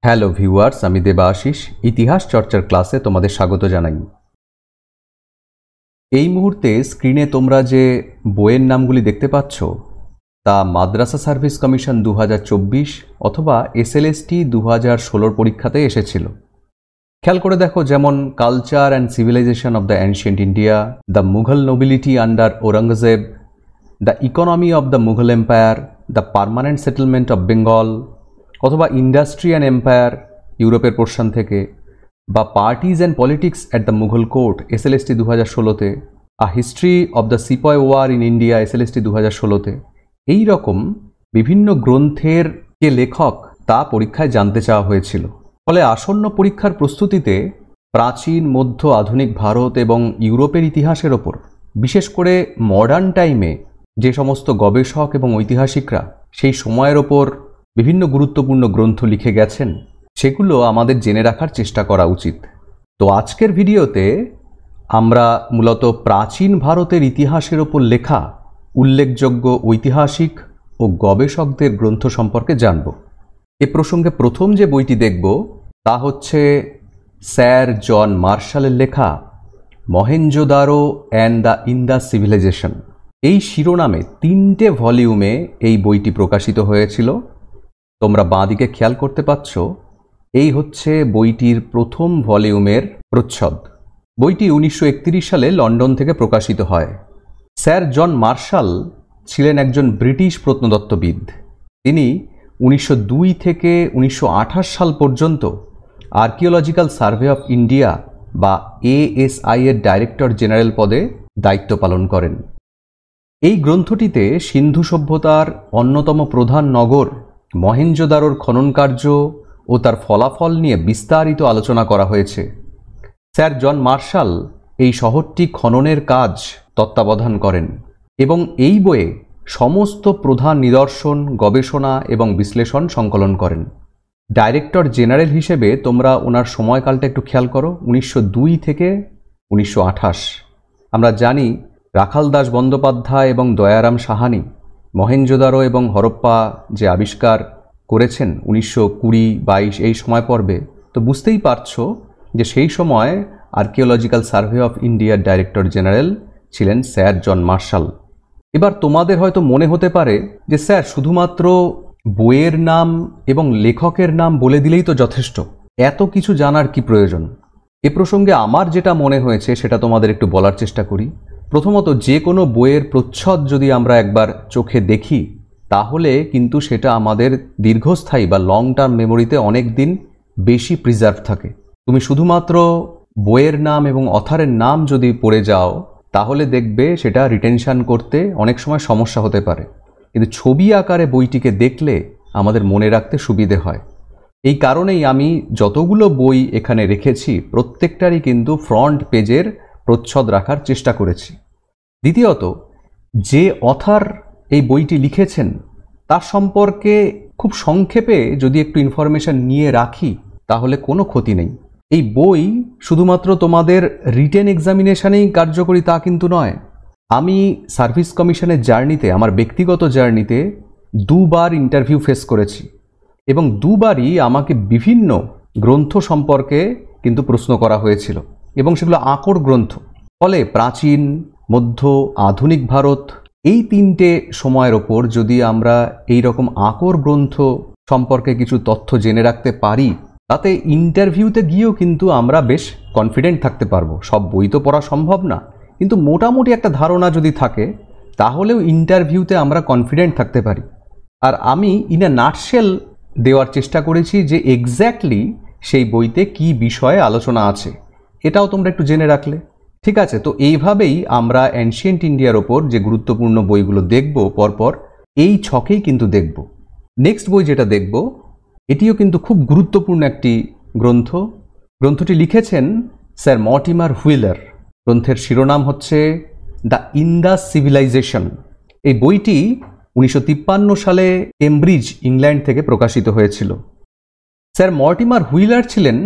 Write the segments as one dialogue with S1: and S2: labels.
S1: Hello viewers, আমি দেবাশিস ইতিহাস চর্চার ক্লাসে তোমাদের স্বাগত জানাই। এই মুহূর্তে স্ক্রিনে তোমরা যে বইয়ের নামগুলি দেখতে পাচ্ছ তা মাদ্রাসা সার্ভিস কমিশন 2024 অথবা এসএলএসটি 2016 পরীক্ষাতে এসেছিল। খেয়াল করে দেখো, যেমন culture and civilisation of the ancient India, the Mughal nobility under Aurangzeb, the economy of the Mughal empire, the permanent settlement of Bengal, অথবা ইন্ডাস্ট্রি অ্যান্ড এম্পায়ার ইউরোপের পোর্শন থেকে, বা parties and politics at the Mughal court SLST 2016তে, a history of the sepoy war in India SLST 2016তে, এই রকম বিভিন্ন গ্রন্থের কে লেখক তা পরীক্ষায় জানতে চাওয়া হয়েছিল। ফলে আসন্ন পরীক্ষার প্রস্তুতিতে প্রাচীন, মধ্য, আধুনিক ভারত এবং ইউরোপের ইতিহাসের ওপর, বিশেষ করে মডার্ন টাইমে যে সমস্ত গবেষক এবং ঐতিহাসিকরা সেই সময়ের ওপর বিভিন্ন গুরুত্বপূর্ণ গ্রন্থ লিখে গেছেন, সেগুলো আমাদের জেনে রাখার চেষ্টা করা উচিত। তো আজকের ভিডিওতে আমরা মূলত প্রাচীন ভারতের ইতিহাসের ওপর লেখা উল্লেখযোগ্য ঐতিহাসিক ও গবেষকদের গ্রন্থ সম্পর্কে জানব। এ প্রসঙ্গে প্রথম যে বইটি দেখব তা হচ্ছে স্যার জন মার্শালের লেখা Mohenjodaro and the Indus civilisation. এই শিরোনামে 3টে ভলিউমে এই বইটি প্রকাশিত হয়েছিল। তোমরা বাঁদিকে খেয়াল করতে পাচ্ছ, এই হচ্ছে বইটির প্রথম ভলিউমের প্রচ্ছদ। বইটি 1931 সালে লন্ডন থেকে প্রকাশিত হয়। স্যার জন মার্শাল ছিলেন একজন ব্রিটিশ প্রত্নতত্ত্ববিদ। তিনি 1902 থেকে 1928 সাল পর্যন্ত আর্কিওলজিক্যাল সার্ভে অফ ইন্ডিয়া বা ASI এর ডাইরেক্টর জেনারেল পদে দায়িত্ব পালন করেন। এই গ্রন্থটিতে সিন্ধু সভ্যতার অন্যতম প্রধান নগর মহেঞ্জোদারোর খনন কার্য ও তার ফলাফল নিয়ে বিস্তারিত আলোচনা করা হয়েছে। স্যার জন মার্শাল এই শহরটি খননের কাজ তত্ত্বাবধান করেন এবং এই বইয়ে সমস্ত প্রধান নিদর্শন, গবেষণা এবং বিশ্লেষণ সংকলন করেন। ডাইরেক্টর জেনারেল হিসেবে তোমরা ওনার সময়কালটা একটু খেয়াল করো, 1902 থেকে 1928। আমরা জানি রাখাল দাস বন্দ্যোপাধ্যায় এবং দয়ারাম সাহানি মহেঞ্জোদারো এবং হরপ্পা যে আবিষ্কার করেছেন 1920-22 এই সময় পর্বে, তো বুঝতেই পারছো যে সেই সময় আর্কিওলজিক্যাল সার্ভে অফ ইন্ডিয়ার ডাইরেক্টর জেনারেল ছিলেন স্যার জন মার্শাল। এবার তোমাদের হয়তো মনে হতে পারে যে স্যার শুধুমাত্র বইয়ের নাম এবং লেখকের নাম বলে দিলেই তো যথেষ্ট, এত কিছু জানার কি প্রয়োজন? এ প্রসঙ্গে আমার যেটা মনে হয়েছে সেটা তোমাদের একটু বলার চেষ্টা করি। প্রথমত, যে কোনো বইয়ের প্রচ্ছদ যদি আমরা একবার চোখে দেখি তাহলে কিন্তু সেটা আমাদের দীর্ঘস্থায়ী বা লং টার্ম মেমোরিতে অনেক দিন বেশি প্রিজার্ভ থাকে। তুমি শুধুমাত্র বইয়ের নাম এবং অথারের নাম যদি পড়ে যাও তাহলে দেখবে সেটা রিটেনশন করতে অনেক সময় সমস্যা হতে পারে, কিন্তু ছবি আকারে বইটিকে দেখলে আমাদের মনে রাখতে সুবিধে হয়। এই কারণেই আমি যতগুলো বই এখানে রেখেছি প্রত্যেকটারই কিন্তু ফ্রন্ট পেজের প্রচ্ছদ রাখার চেষ্টা করেছি। দ্বিতীয়ত, যে অথার এই বইটি লিখেছেন তার সম্পর্কে খুব সংক্ষেপে যদি একটু ইনফরমেশন নিয়ে রাখি তাহলে কোনো ক্ষতি নেই। এই বই শুধুমাত্র তোমাদের রিটেন এক্সামিনেশনেই কার্যকরী তা কিন্তু নয়। আমি সার্ভিস কমিশনের জার্নিতে, আমার ব্যক্তিগত জার্নিতে 2বার ইন্টারভিউ ফেস করেছি এবং 2বারই আমাকে বিভিন্ন গ্রন্থ সম্পর্কে কিন্তু প্রশ্ন করা হয়েছিল এবং সেগুলো আকর গ্রন্থ। ফলে প্রাচীন, মধ্য, আধুনিক ভারত এই 3টে সময়ের ওপর যদি আমরা এই রকম আকর গ্রন্থ সম্পর্কে কিছু তথ্য জেনে রাখতে পারি তাতে ইন্টারভিউতে গিয়েও কিন্তু আমরা বেশ কনফিডেন্ট থাকতে পারবো। সব বই তো পড়া সম্ভব না, কিন্তু মোটামুটি একটা ধারণা যদি থাকে তাহলেও ইন্টারভিউতে আমরা কনফিডেন্ট থাকতে পারি। আর আমি ইন আ নাটশেল দেওয়ার চেষ্টা করেছি যে এক্স্যাক্টলি সেই বইতে কি বিষয়ে আলোচনা আছে, এটাও তোমরা একটু জেনে রাখলে। ঠিক আছে, তো এইভাবেই আমরা অ্যানশিয়েন্ট ইন্ডিয়ার ওপর যে গুরুত্বপূর্ণ বইগুলো দেখব পরপর এই ছকেই কিন্তু দেখব। নেক্সট বই যেটা দেখব এটিও কিন্তু খুব গুরুত্বপূর্ণ একটি গ্রন্থ। গ্রন্থটি লিখেছেন স্যার মর্টিমার হুইলার। গ্রন্থের শিরোনাম হচ্ছে দ্য ইন্দাস সিভিলাইজেশন। এই বইটি 1953 সালে কেমব্রিজ, ইংল্যান্ড থেকে প্রকাশিত হয়েছিল। স্যার মর্টিমার হুইলার ছিলেন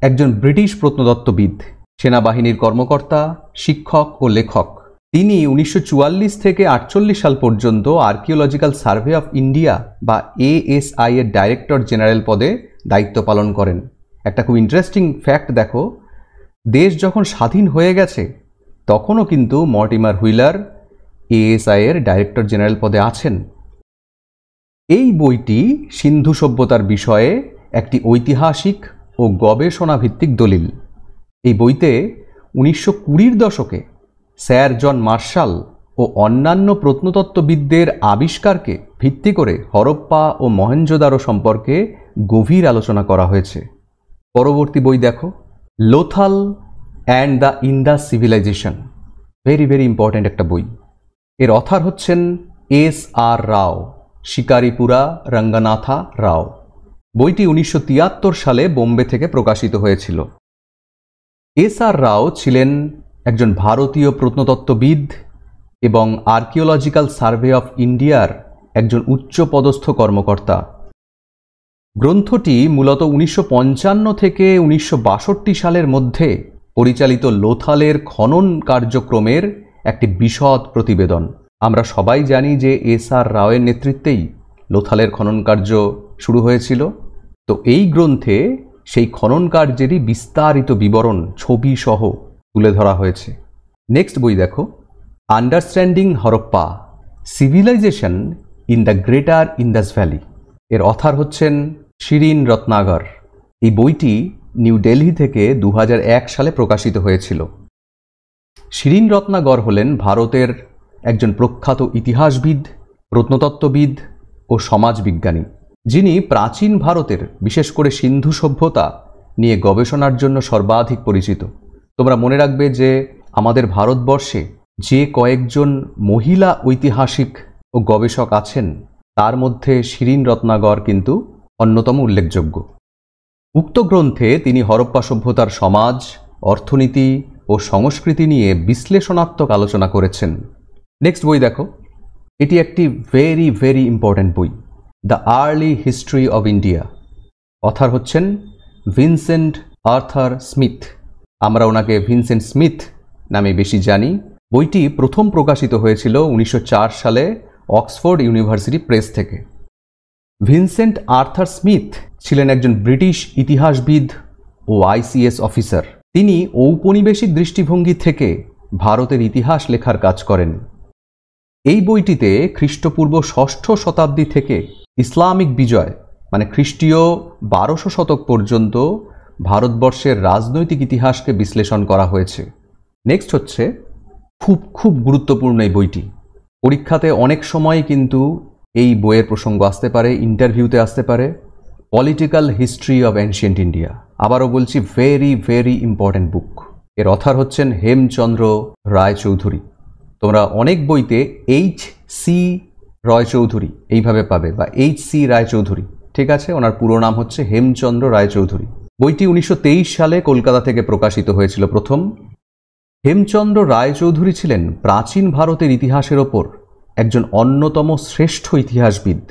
S1: একজন ব্রিটিশ প্রত্নতত্ত্ববিদ, সেনাবাহিনীর কর্মকর্তা, শিক্ষক ও লেখক। তিনি 1944 থেকে 48 সাল পর্যন্ত আর্কিওলজিক্যাল সার্ভে অফ ইন্ডিয়া বা ASI এর ডাইরেক্টর জেনারেল পদে দায়িত্ব পালন করেন। একটা খুব ইন্টারেস্টিং ফ্যাক্ট দেখো, দেশ যখন স্বাধীন হয়ে গেছে তখনও কিন্তু মর্টিমার হুইলার এএসআই এর ডাইরেক্টর জেনারেল পদে আছেন। এই বইটি সিন্ধু সভ্যতার বিষয়ে একটি ঐতিহাসিক ও গবেষণা ভিত্তিক দলিল। এই বইতে 1920-র দশকে স্যার জন মার্শাল ও অন্যান্য প্রত্নতত্ত্ববিদদের আবিষ্কারকে ভিত্তি করে হরপ্পা ও মহেঞ্জোদারো সম্পর্কে গভীর আলোচনা করা হয়েছে। পরবর্তী বই দেখো, Lothal and the Indus civilisation, very very important একটা বই। এর অথার হচ্ছেন এস.আর. রাও, শিকারিপুরা রঙ্গনাথা রাও। বইটি 1973 সালে বোম্বে থেকে প্রকাশিত হয়েছিল। এস.আর. রাও ছিলেন একজন ভারতীয় প্রত্নতত্ত্ববিদ এবং আর্কিওলজিক্যাল সার্ভে অফ ইন্ডিয়ার একজন উচ্চপদস্থ কর্মকর্তা। গ্রন্থটি মূলত 1955 থেকে 1962 সালের মধ্যে পরিচালিত লোথালের খনন কার্যক্রমের একটি বিশদ প্রতিবেদন। আমরা সবাই জানি যে এস.আর. রাওয়ের নেতৃত্বেই লোথালের খনন কার্য শুরু হয়েছিল। তো এই গ্রন্থে সেই খনন কার্যেরই বিস্তারিত বিবরণ ছবি সহ তুলে ধরা হয়েছে। নেক্সট বই দেখো, understanding Harappa, civilisation in the greater Indus valley. এর অথার হচ্ছেন শিরিন রত্নাগর। এই বইটি নিউ দিল্লি থেকে 2001 সালে প্রকাশিত হয়েছিল। শিরিন রত্নাগর হলেন ভারতের একজন প্রখ্যাত ইতিহাসবিদ, প্রত্নতত্ত্ববিদ ও সমাজবিজ্ঞানী, যিনি প্রাচীন ভারতের বিশেষ করে সিন্ধু সভ্যতা নিয়ে গবেষণার জন্য সর্বাধিক পরিচিত। তোমরা মনে রাখবে যে আমাদের ভারতবর্ষে যে কয়েকজন মহিলা ঐতিহাসিক ও গবেষক আছেন তার মধ্যে শিরিন রত্নাগর কিন্তু অন্যতম উল্লেখযোগ্য। উক্ত গ্রন্থে তিনি হরপ্পা সভ্যতার সমাজ, অর্থনীতি ও সংস্কৃতি নিয়ে বিশ্লেষণাত্মক আলোচনা করেছেন। নেক্সট বই দেখো, এটি একটি ভেরি ভেরি ইম্পর্ট্যান্ট বই, the early history of India. Other হচ্ছেন ভিনসেন্ট আর্থার স্মিথ। আমরা ওনাকে ভিনসেন্ট স্মিথ নামে বেশি জানি। বইটি প্রথম প্রকাশিত হয়েছিল 1904 সালে অক্সফোর্ড ইউনিভার্সিটি প্রেস থেকে। ভিনসেন্ট আর্থার স্মিথ ছিলেন একজন ব্রিটিশ ইতিহাসবিদ ও আইসিএস অফিসার। তিনি ঔপনিবেশিক দৃষ্টিভঙ্গি থেকে ভারতের ইতিহাস লেখার কাজ করেন। এই বইটিতে খ্রিস্টপূর্ব 6ষ্ঠ শতাব্দী থেকে ইসলামিক বিজয় মানে খ্রিস্টীয় 1200 শতক পর্যন্ত ভারতবর্ষের রাজনৈতিক ইতিহাসকে বিশ্লেষণ করা হয়েছে। নেক্সট হচ্ছে খুব গুরুত্বপূর্ণ এই বইটি। পরীক্ষাতে অনেক সময় কিন্তু এই বইয়ের প্রসঙ্গ আসতে পারে, ইন্টারভিউতে আসতে পারে, political history of ancient India. আবারও বলছি, ভেরি ভেরি ইম্পর্ট্যান্ট বুক। এর অথার হচ্ছেন হেমচন্দ্র রায়চৌধুরী। তোমরা অনেক বইতে H.C. রায়চৌধুরী এইভাবে পাবে, বা H.C. রায়চৌধুরী, ঠিক আছে? ওনার পুরো নাম হচ্ছে হেমচন্দ্র রায়চৌধুরী। বইটি 1923 সালে কলকাতা থেকে প্রকাশিত হয়েছিল প্রথম। হেমচন্দ্র রায়চৌধুরী ছিলেন প্রাচীন ভারতের ইতিহাসের ওপর একজন অন্যতম শ্রেষ্ঠ ইতিহাসবিদ।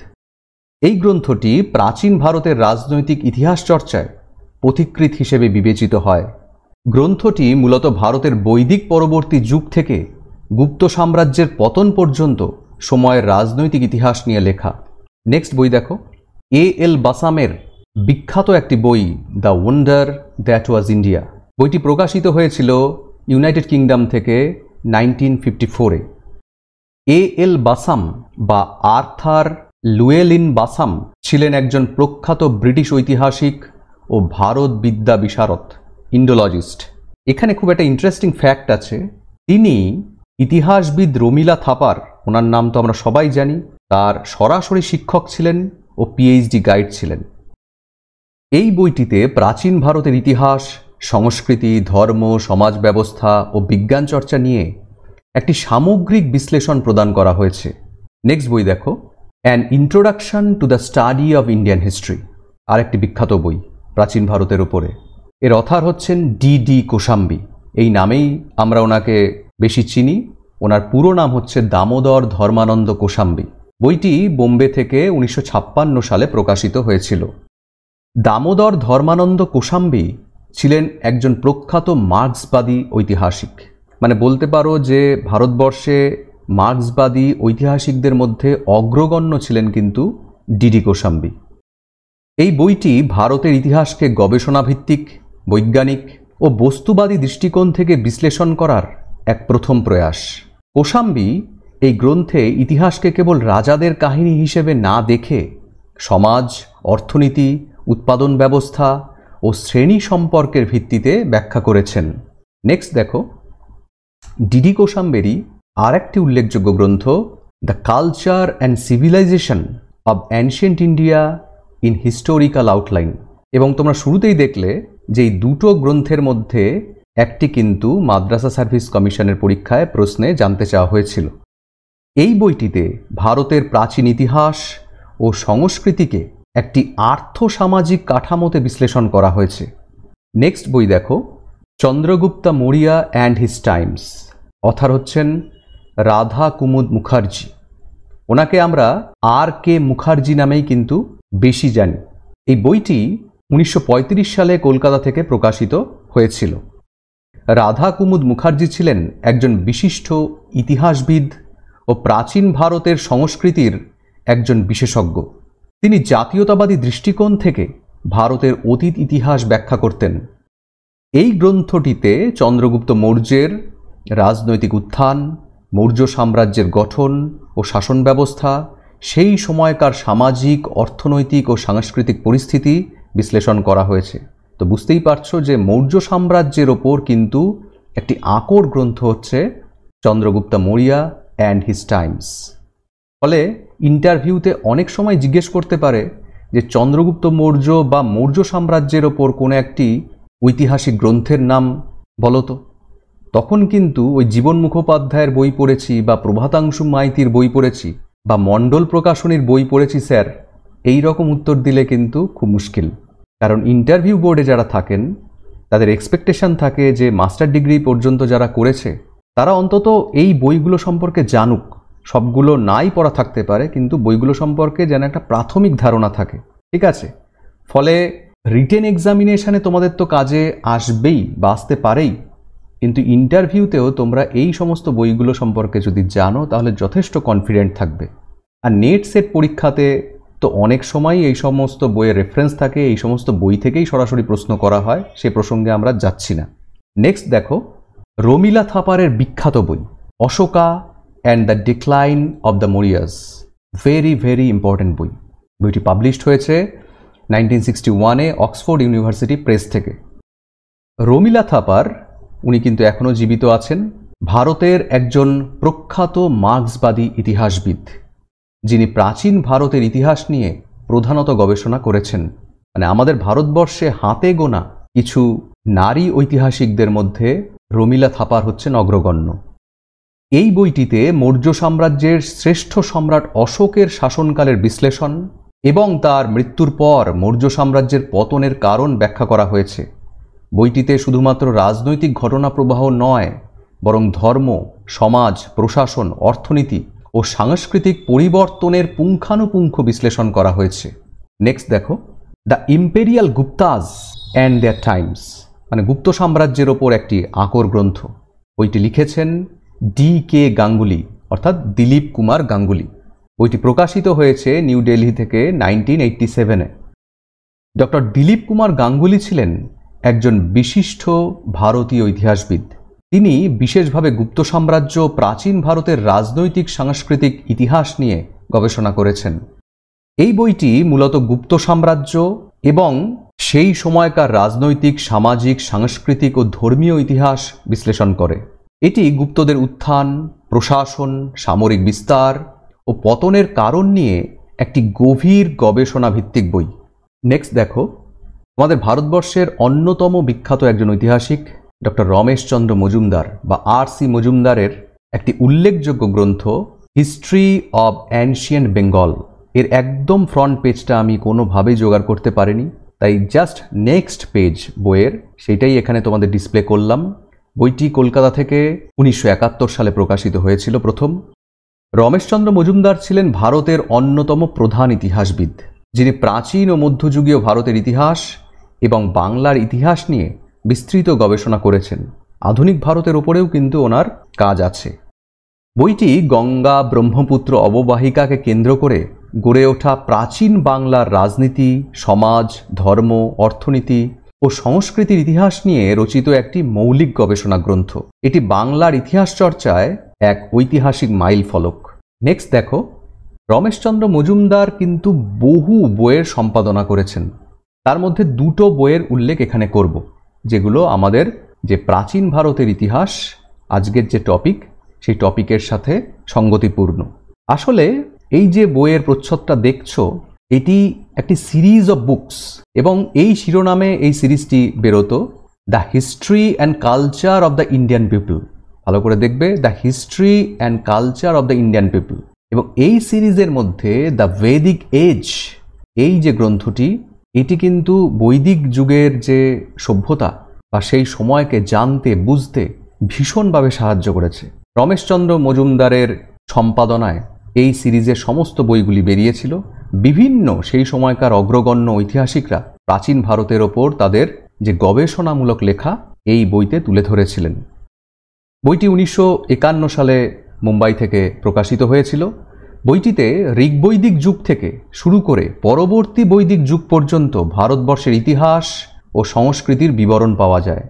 S1: এই গ্রন্থটি প্রাচীন ভারতের রাজনৈতিক ইতিহাস চর্চায় পথিকৃৎ হিসেবে বিবেচিত হয়। গ্রন্থটি মূলত ভারতের বৈদিক পরবর্তী যুগ থেকে গুপ্ত সাম্রাজ্যের পতন পর্যন্ত সময়ের রাজনৈতিক ইতিহাস নিয়ে লেখা। নেক্সট বই দেখো, A.L. বাসামের বিখ্যাত একটি বই, the wonder that was India. বইটি প্রকাশিত হয়েছিল ইউনাইটেড কিংডম থেকে 1954-এ। A.L. বাসাম বা আর্থার লুয়েলিন বাসাম ছিলেন একজন প্রখ্যাত ব্রিটিশ ঐতিহাসিক ও ভারত বিদ্যা বিশারদ, ইন্ডোলজিস্ট। এখানে খুব একটা ইন্টারেস্টিং ফ্যাক্ট আছে। তিনি ইতিহাসবিদ রমিলা থাপার, ওনার নাম তো আমরা সবাই জানি, তার সরাসরি শিক্ষক ছিলেন ও পিএইচডি গাইড ছিলেন। এই বইটিতে প্রাচীন ভারতের ইতিহাস, সংস্কৃতি, ধর্ম, সমাজ ব্যবস্থা ও বিজ্ঞান চর্চা নিয়ে একটি সামগ্রিক বিশ্লেষণ প্রদান করা হয়েছে। নেক্সট বই দেখো, an introduction to the study of Indian history, আর একটি বিখ্যাত বই প্রাচীন ভারতের উপরে। এর অথার হচ্ছেন ডি কোশাম্বী। এই নামেই আমরা ওনাকে বেশি চিনি। ওনার পুরো নাম হচ্ছে দামোদর ধর্মানন্দ কোশাম্বী। বইটি বোম্বে থেকে 1956 সালে প্রকাশিত হয়েছিল। দামোদর ধর্মানন্দ কোশাম্বী ছিলেন একজন প্রখ্যাত মার্ক্সবাদী ঐতিহাসিক। মানে বলতে পারো যে ভারতবর্ষে মার্ক্সবাদী ঐতিহাসিকদের মধ্যে অগ্রগণ্য ছিলেন কিন্তু ডি কোশাম্বী। এই বইটি ভারতের ইতিহাসকে গবেষণাভিত্তিক, বৈজ্ঞানিক ও বস্তুবাদী দৃষ্টিকোণ থেকে বিশ্লেষণ করার এক প্রথম প্রয়াস। কোশাম্বী এই গ্রন্থে ইতিহাসকে কেবল রাজাদের কাহিনী হিসেবে না দেখে সমাজ, অর্থনীতি, উৎপাদন ব্যবস্থা ও শ্রেণী সম্পর্কের ভিত্তিতে ব্যাখ্যা করেছেন। নেক্সট দেখো, ডিডি কোশাম্বেরই আর একটি উল্লেখযোগ্য গ্রন্থ, the culture and civilisation of ancient India in historical outline. এবং তোমরা শুরুতেই দেখলে যে এই দুটো গ্রন্থের মধ্যে একটি কিন্তু মাদ্রাসা সার্ভিস কমিশনের পরীক্ষায় প্রশ্নে জানতে চাওয়া হয়েছিল। এই বইটিতে ভারতের প্রাচীন ইতিহাস ও সংস্কৃতিকে একটি আর্থসামাজিক কাঠামোতে বিশ্লেষণ করা হয়েছে। নেক্সট বই দেখো, Chandragupta Maurya and his times. Author হচ্ছেন রাধা কুমুদ মুখার্জি। ওনাকে আমরা RK মুখার্জি নামেই কিন্তু বেশি জানি। এই বইটি 1935 সালে কলকাতা থেকে প্রকাশিত হয়েছিল। রাধা কুমুদ মুখার্জি ছিলেন একজন বিশিষ্ট ইতিহাসবিদ ও প্রাচীন ভারতের সংস্কৃতির একজন বিশেষজ্ঞ। তিনি জাতীয়তাবাদী দৃষ্টিকোণ থেকে ভারতের অতীত ইতিহাস ব্যাখ্যা করতেন। এই গ্রন্থটিতে চন্দ্রগুপ্ত মৌর্যের রাজনৈতিক উত্থান, মৌর্য সাম্রাজ্যের গঠন ও শাসন ব্যবস্থা, সেই সময়কার সামাজিক, অর্থনৈতিক ও সাংস্কৃতিক পরিস্থিতি বিশ্লেষণ করা হয়েছে। তো বুঝতেই পারছো যে মৌর্য সাম্রাজ্যের ওপর কিন্তু একটি আকর গ্রন্থ হচ্ছে Chandragupta Maurya and his Times. ফলে ইন্টারভিউতে অনেক সময় জিজ্ঞেস করতে পারে যে চন্দ্রগুপ্ত মৌর্য বা মৌর্য সাম্রাজ্যের ওপর কোনো একটি ঐতিহাসিক গ্রন্থের নাম বলো তো। তখন কিন্তু ওই জীবন মুখোপাধ্যায়ের বই পড়েছি বা প্রভাতাংশু মাইতির বই পড়েছি বা মণ্ডল প্রকাশনীর বই পড়েছি স্যার, এই রকম উত্তর দিলে কিন্তু খুব মুশকিল। কারণ ইন্টারভিউ বোর্ডে যারা থাকেন তাদের এক্সপেকটেশন থাকে যে মাস্টার ডিগ্রি পর্যন্ত যারা করেছে তারা অন্তত এই বইগুলো সম্পর্কে জানুক। সবগুলো নাই পড়া থাকতে পারে, কিন্তু বইগুলো সম্পর্কে যেন একটা প্রাথমিক ধারণা থাকে, ঠিক আছে? ফলে রিটেন এক্সামিনেশানে তোমাদের তো কাজে আসবেই বা আসতে পারেই, কিন্তু ইন্টারভিউতেও তোমরা এই সমস্ত বইগুলো সম্পর্কে যদি জানো তাহলে যথেষ্ট কনফিডেন্ট থাকবে। আর নেট সেট পরীক্ষাতে তো অনেক সময় এই সমস্ত বইয়ের রেফারেন্স থাকে, এই সমস্ত বই থেকেই সরাসরি প্রশ্ন করা হয়, সে প্রসঙ্গে আমরা যাচ্ছি না। নেক্সট দেখো, রমিলা থাপারের বিখ্যাত বই Ashoka and the decline of the Mauryas. Very very important বই। বইটি পাবলিশড হয়েছে 1961-এ অক্সফোর্ড ইউনিভার্সিটি প্রেস থেকে। রমিলা থাপার উনি কিন্তু এখনও জীবিত আছেন। ভারতের একজন প্রখ্যাত মার্ক্সবাদী ইতিহাসবিদ, যিনি প্রাচীন ভারতের ইতিহাস নিয়ে প্রধানত গবেষণা করেছেন। মানে আমাদের ভারতবর্ষে হাতে গোনা কিছু নারী ঐতিহাসিকদের মধ্যে রমিলা থাপার হচ্ছেন অগ্রগণ্য। এই বইটিতে মৌর্য সাম্রাজ্যের শ্রেষ্ঠ সম্রাট অশোকের শাসনকালের বিশ্লেষণ এবং তার মৃত্যুর পর মৌর্য সাম্রাজ্যের পতনের কারণ ব্যাখ্যা করা হয়েছে। বইটিতে শুধুমাত্র রাজনৈতিক ঘটনা প্রবাহ নয়, বরং ধর্ম, সমাজ, প্রশাসন, অর্থনীতি ও সাংস্কৃতিক পরিবর্তনের পুঙ্খানুপুঙ্খ বিশ্লেষণ করা হয়েছে। নেক্সট দেখো, the imperial Guptas and their times, মানে গুপ্ত সাম্রাজ্যের ওপর একটি আকর গ্রন্থ। বইটি লিখেছেন DK গাঙ্গুলি, অর্থাৎ দিলীপ কুমার গাঙ্গুলি। বইটি প্রকাশিত হয়েছে নিউ দিল্লি থেকে 1987-এ। ডক্টর দিলীপ কুমার গাঙ্গুলি ছিলেন একজন বিশিষ্ট ভারতীয় ইতিহাসবিদ। তিনি বিশেষভাবে গুপ্ত সাম্রাজ্য, প্রাচীন ভারতের রাজনৈতিক সাংস্কৃতিক ইতিহাস নিয়ে গবেষণা করেছেন। এই বইটি মূলত গুপ্ত সাম্রাজ্য এবং সেই সময়কার রাজনৈতিক, সামাজিক, সাংস্কৃতিক ও ধর্মীয় ইতিহাস বিশ্লেষণ করে। এটি গুপ্তদের উত্থান, প্রশাসন, সামরিক বিস্তার ও পতনের কারণ নিয়ে একটি গভীর গবেষণা ভিত্তিক বই। নেক্সট দেখো, আমাদের ভারতবর্ষের অন্যতম বিখ্যাত একজন ঐতিহাসিক ডক্টর রমেশচন্দ্র মজুমদার বা RC মজুমদারের একটি উল্লেখযোগ্য গ্রন্থ হিস্ট্রি অব অ্যানশিয়েন্ট বেঙ্গল। এর একদম ফ্রন্ট পেজটা আমি কোনোভাবেই জোগাড় করতে পারিনি, তাই জাস্ট নেক্সট পেজ বইয়ের সেটাই এখানে তোমাদের ডিসপ্লে করলাম। বইটি কলকাতা থেকে 1971 সালে প্রকাশিত হয়েছিল প্রথম। রমেশচন্দ্র মজুমদার ছিলেন ভারতের অন্যতম প্রধান ইতিহাসবিদ, যিনি প্রাচীন ও মধ্যযুগীয় ভারতের ইতিহাস এবং বাংলার ইতিহাস নিয়ে বিস্তৃত গবেষণা করেছেন। আধুনিক ভারতের ওপরেও কিন্তু ওনার কাজ আছে। বইটি গঙ্গা ব্রহ্মপুত্র অববাহিকাকে কেন্দ্র করে গড়ে ওঠা প্রাচীন বাংলার রাজনীতি, সমাজ, ধর্ম, অর্থনীতি ও সংস্কৃতির ইতিহাস নিয়ে রচিত একটি মৌলিক গবেষণা গ্রন্থ। এটি বাংলার ইতিহাস চর্চায় এক ঐতিহাসিক মাইল ফলক। নেক্সট দেখো, রমেশচন্দ্র মজুমদার কিন্তু বহু বইয়ের সম্পাদনা করেছেন। তার মধ্যে দুটো বইয়ের উল্লেখ এখানে করব, যেগুলো আমাদের যে প্রাচীন ভারতের ইতিহাস, আজকের যে টপিক, সেই টপিকের সাথে সঙ্গতিপূর্ণ। আসলে এই যে বইয়ের প্রচ্ছদটা দেখছো, এটি একটি সিরিজ অফ বুকস, এবং এই শিরোনামে এই সিরিজটি বেরোতো, the history and culture of the Indian people. ভালো করে দেখবে, the history and culture of the Indian people. এবং এই সিরিজের মধ্যে দ্য ভেদিক এজ, এই যে গ্রন্থটি, এটি কিন্তু বৈদিক যুগের যে সভ্যতা বা সেই সময়কে জানতে বুঝতে ভীষণভাবে সাহায্য করেছে। রমেশচন্দ্র মজুমদারের সম্পাদনায় এই সিরিজের সমস্ত বইগুলি বেরিয়েছিল। বিভিন্ন সেই সময়কার অগ্রগণ্য ঐতিহাসিকরা প্রাচীন ভারতের ওপর তাদের যে গবেষণামূলক লেখা এই বইতে তুলে ধরেছিলেন। বইটি 1951 সালে মুম্বাই থেকে প্রকাশিত হয়েছিল। বইটিতে ঋগ্বৈদিক যুগ থেকে শুরু করে পরবর্তী বৈদিক যুগ পর্যন্ত ভারতবর্ষের ইতিহাস ও সংস্কৃতির বিবরণ পাওয়া যায়।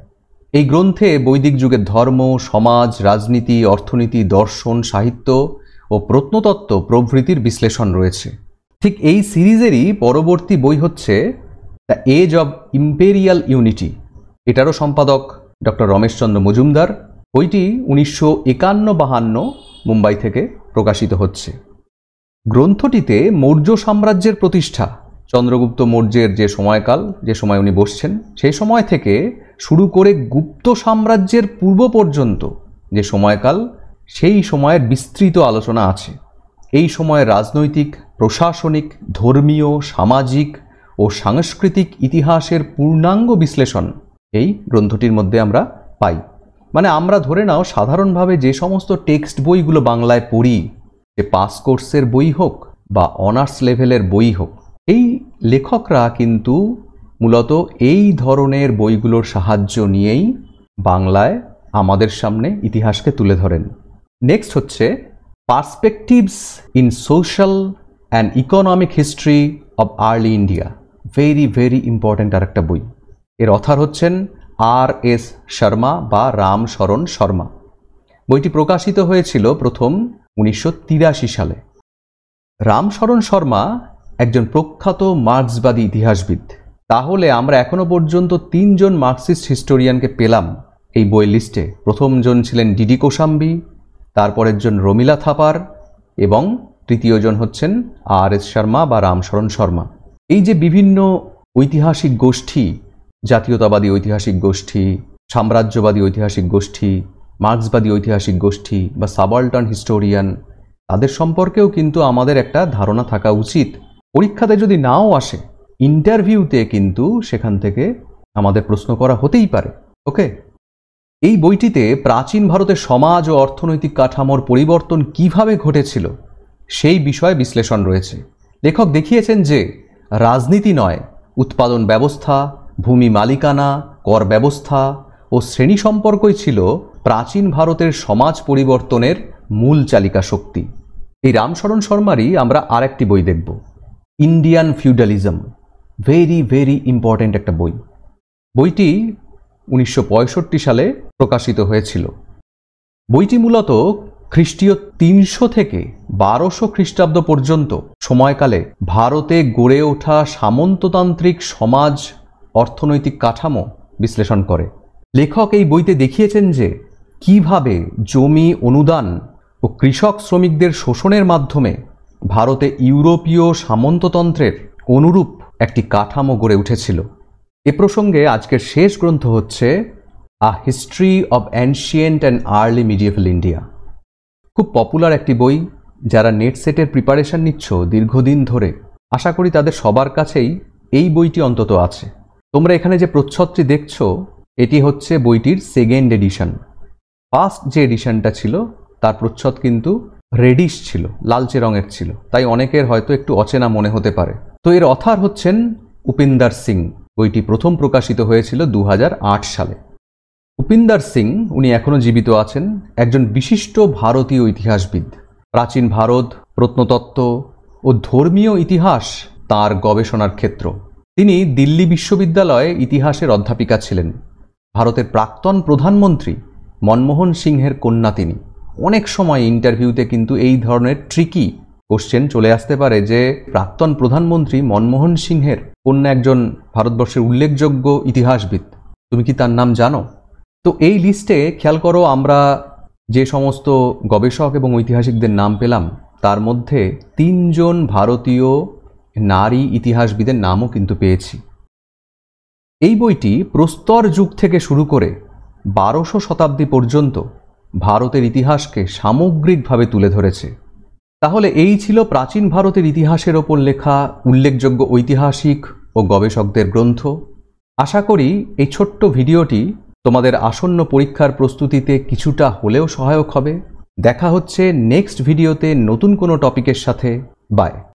S1: এই গ্রন্থে বৈদিক যুগের ধর্ম, সমাজ, রাজনীতি, অর্থনীতি, দর্শন, সাহিত্য ও প্রত্নতত্ত্ব প্রভৃতির বিশ্লেষণ রয়েছে। ঠিক এই সিরিজেরই পরবর্তী বই হচ্ছে the age of imperial unity. এটারও সম্পাদক ডক্টর রমেশচন্দ্র মজুমদার। বইটি 1951-52 মুম্বাই থেকে প্রকাশিত হচ্ছে। গ্রন্থটিতে মৌর্য সাম্রাজ্যের প্রতিষ্ঠা, চন্দ্রগুপ্ত মৌর্যের যে সময়কাল, যে সময় উনি বসছেন, সেই সময় থেকে শুরু করে গুপ্ত সাম্রাজ্যের পূর্ব পর্যন্ত যে সময়কাল, সেই সময়ের বিস্তৃত আলোচনা আছে। এই সময়ের রাজনৈতিক, প্রশাসনিক, ধর্মীয়, সামাজিক ও সাংস্কৃতিক ইতিহাসের পূর্ণাঙ্গ বিশ্লেষণ এই গ্রন্থটির মধ্যে আমরা পাই। মানে আমরা ধরে নাও সাধারণভাবে যে সমস্ত টেক্সট বইগুলো বাংলায় পড়ি, যে পাস কোর্সের বই হোক বা অনার্স লেভেলের বই হোক, এই লেখকরা কিন্তু মূলত এই ধরনের বইগুলোর সাহায্য নিয়েই বাংলায় আমাদের সামনে ইতিহাসকে তুলে ধরেন। নেক্সট হচ্ছে perspectives in social and economic history of early India. Very very important আর একটা বই। এর অথর হচ্ছেন R.S. শর্মা বা রামশরণ শর্মা। বইটি প্রকাশিত হয়েছিল প্রথম 1983 সালে। রামশরণ শর্মা একজন প্রখ্যাত মার্ক্সবাদী ইতিহাসবিদ। তাহলে আমরা এখনো পর্যন্ত 3 জন মার্কসিস্ট হিস্টোরিয়ানকে পেলাম এই বই লিস্টে। প্রথম জন ছিলেন ডিডি কোশাম্বী, তারপরের জন রমিলা থাপার, এবং তৃতীয় জন হচ্ছেন R.S. শর্মা বা রামশরণ শর্মা। এই যে বিভিন্ন ঐতিহাসিক গোষ্ঠী, জাতীয়তাবাদী ঐতিহাসিক গোষ্ঠী, সাম্রাজ্যবাদী ঐতিহাসিক গোষ্ঠী, মার্ক্সবাদী ঐতিহাসিক গোষ্ঠী বা সাবাল্টার্ন হিস্টোরিয়ান, তাদের সম্পর্কেও কিন্তু আমাদের একটা ধারণা থাকা উচিত। পরীক্ষাতে যদি নাও আসে, ইন্টারভিউতে কিন্তু সেখান থেকে আমাদের প্রশ্ন করা হতেই পারে। ওকে, এই বইটিতে প্রাচীন ভারতের সমাজ ও অর্থনৈতিক কাঠামোর পরিবর্তন কিভাবে ঘটেছিল সেই বিষয়ে বিশ্লেষণ রয়েছে। লেখক দেখিয়েছেন যে রাজনীতি নয়, উৎপাদন ব্যবস্থা, ভূমি মালিকানা, কর ব্যবস্থা ও শ্রেণী সম্পর্কই ছিল প্রাচীন ভারতের সমাজ পরিবর্তনের মূল চালিকা শক্তি। এই রামশরণ শর্মারই আমরা আরেকটি বই দেখব, Indian feudalism. Very very important একটা বই। বইটি 1965 সালে প্রকাশিত হয়েছিল। বইটি মূলত খ্রিস্টীয় 300 থেকে 1200 খ্রিস্টাব্দ পর্যন্ত সময়কালে ভারতে গড়ে ওঠা সামন্ততান্ত্রিক সমাজ, অর্থনৈতিক কাঠামো বিশ্লেষণ করে। লেখক এই বইতে দেখিয়েছেন যে কিভাবে জমি অনুদান ও কৃষক শ্রমিকদের শোষণের মাধ্যমে ভারতে ইউরোপীয় সামন্ততন্ত্রের অনুরূপ একটি কাঠামো গড়ে উঠেছিল। এ প্রসঙ্গে আজকের শেষ গ্রন্থ হচ্ছে a history of ancient and early medieval India. খুব পপুলার একটি বই। যারা নেট সেটের প্রিপারেশন নিচ্ছ দীর্ঘদিন ধরে, আশা করি তাদের সবার কাছেই এই বইটি অন্তত আছে। তোমরা এখানে যে প্রচ্ছদটি দেখছো, এটি হচ্ছে বইটির সেকেন্ড এডিশন। ফার্স্ট যে এডিশনটা ছিল তার প্রচ্ছদ কিন্তু রেডিশ ছিল, লালচে রঙের ছিল, তাই অনেকের হয়তো একটু অচেনা মনে হতে পারে। তো এর অথার হচ্ছেন উপিন্দর সিং। বইটি প্রথম প্রকাশিত হয়েছিল 2008 সালে। উপিন্দর সিং, উনি এখনও জীবিত আছেন, একজন বিশিষ্ট ভারতীয় ইতিহাসবিদ। প্রাচীন ভারত, প্রত্নতত্ত্ব ও ধর্মীয় ইতিহাস তার গবেষণার ক্ষেত্র। তিনি দিল্লি বিশ্ববিদ্যালয়ে ইতিহাসের অধ্যাপিকা ছিলেন। ভারতের প্রাক্তন প্রধানমন্ত্রী মনমোহন সিংহের কন্যা তিনি। অনেক সময় ইন্টারভিউতে কিন্তু এই ধরনের ট্রিকি কোশ্চেন চলে আসতে পারে যে প্রাক্তন প্রধানমন্ত্রী মনমোহন সিংহের কন্যা একজন ভারতবর্ষের উল্লেখযোগ্য ইতিহাসবিদ, তুমি কি তার নাম জানো? তো এই লিস্টে খেয়াল করো, আমরা যে সমস্ত গবেষক এবং ঐতিহাসিকদের নাম পেলাম তার মধ্যে 3 জন ভারতীয় নারী ইতিহাসবিদের নামও কিন্তু পেয়েছি। এই বইটি প্রস্তর যুগ থেকে শুরু করে 1200 শতাব্দী পর্যন্ত ভারতের ইতিহাসকে সামগ্রিকভাবে তুলে ধরেছে। তাহলে এই ছিল প্রাচীন ভারতের ইতিহাসের ওপর লেখা উল্লেখযোগ্য ঐতিহাসিক ও গবেষকদের গ্রন্থ। আশা করি এই ছোট্ট ভিডিওটি তোমাদের আসন্ন পরীক্ষার প্রস্তুতিতে কিছুটা হলেও সহায়ক হবে। দেখা হচ্ছে নেক্সট ভিডিওতে নতুন কোনো টপিকের সাথে। বাই।